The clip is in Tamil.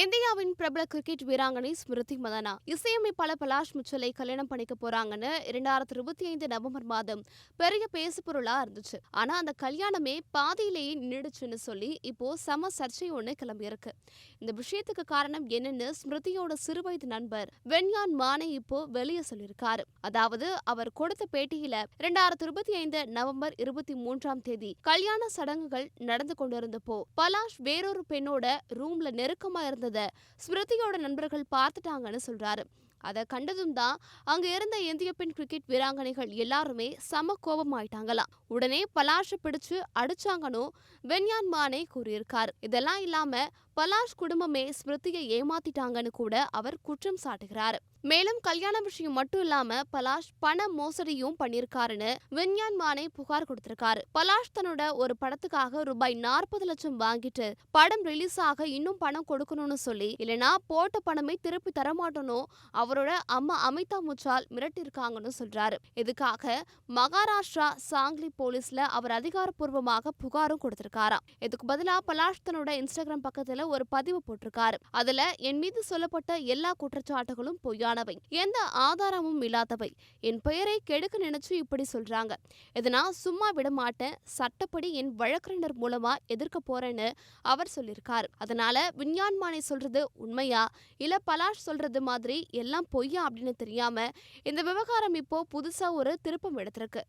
இந்தியாவின் பிரபல கிரிக்கெட் வீராங்கனை ஸ்மிருதி மந்தனா இசையமைப்பாளர் பலாஷ் மிச்சலை கல்யாணம் பண்ணிக்க போறாங்கன்னு 2025 நவம்பர் மாதம் பெரிய பேசுபொருளா இருந்துச்சு. ஆனா அந்த கல்யாணமே பாதியிலேயே நின்றுடுச்சுன்னு சொல்லி இப்போ சம சர்ச்சை ஒண்ணு கிளம்பியிருக்கு. இந்த விஷயத்துக்கு காரணம் என்னன்னு ஸ்மிருதியோட சிறுவயது நண்பர் வென்யான் மானே இப்போ வெளியே சொல்லியிருக்காரு. அதாவது அவர் கொடுத்த பேட்டியில 2025 நவம்பர் 23ஆம் தேதி கல்யாண சடங்குகள் நடந்து கொண்டிருந்தப்போ பலாஷ் வேறொரு பெண்ணோட ரூம்ல நெருக்கமா இருந்தத ஸ்மிருதியோட நண்பர்கள் பார்த்துட்டாங்கன்னு சொல்றாரு. அதை கண்டதும் தான் அங்க இருந்த இந்திய பெண் கிரிக்கெட் வீராங்கனைகள் எல்லாருமே சம கோபமாயிட்டாங்களாம். உடனே பலாஷ பிடிச்சு அடிச்சாங்கன்னு வென்யான் மானே கூறியிருக்காரு. இதெல்லாம் இல்லாம பலாஷ் குடும்பமே ஸ்மிருதியை ஏமாத்திட்டாங்கன்னு கூட அவர் குற்றம் சாட்டுகிறாரு. மேலும் கல்யாண விஷயம் மட்டும் இல்லாம பலாஷ் பண மோசடியும் பண்ணிருக்காருன்னு வென்யான் மானே புகார் கொடுத்திருக்காரு. பலாஷ் தன்னோட ஒரு படத்துக்காக ரூபாய் 40 லட்சம் வாங்கிட்டு படம் ரிலீஸ் ஆக இன்னும் பணம் கொடுக்கணும்னு சொல்லி, இல்லனா போட்ட பணமே திருப்பி தரமாட்டோன்னு அவரோட அம்மா அமிதா முச்சால் மிரட்டிருக்காங்கன்னு சொல்றாரு. இதுக்காக மகாராஷ்டிரா சாங்லி போலீஸ்ல அவர் அதிகாரப்பூர்வமாக புகாரும் கொடுத்திருக்காராம். இதுக்கு பதிலா பலாஷ் தன்னோட இன்ஸ்டாகிராம் பக்கத்துல ஒரு பதிவு போட்டிருக்காரு. அதுல என் மீது சொல்லப்பட்ட எல்லா குற்றச்சாட்டுகளும் பொய்யானவை, எந்த ஆதாரமும் இல்லாதவை, என் பெயரை கெடுக்க நினைச்சு இப்படி சொல்றாங்க, இதை நான் சும்மா விட மாட்டேன், சட்டப்படி என் வழக்கறிஞர் மூலமா எதிர்க்க போறேன்னு அவர் சொல்லியிருக்காரு. அதனால விஞ்ஞான் மானே சொல்றது உண்மையா இல்ல பலாஷ் சொல்றது மாதிரி எல்லாம் பொய்யா அப்படின்னு தெரியாம இந்த விவகாரம் இப்போ புதுசா ஒரு திருப்பம் எடுத்திருக்கு.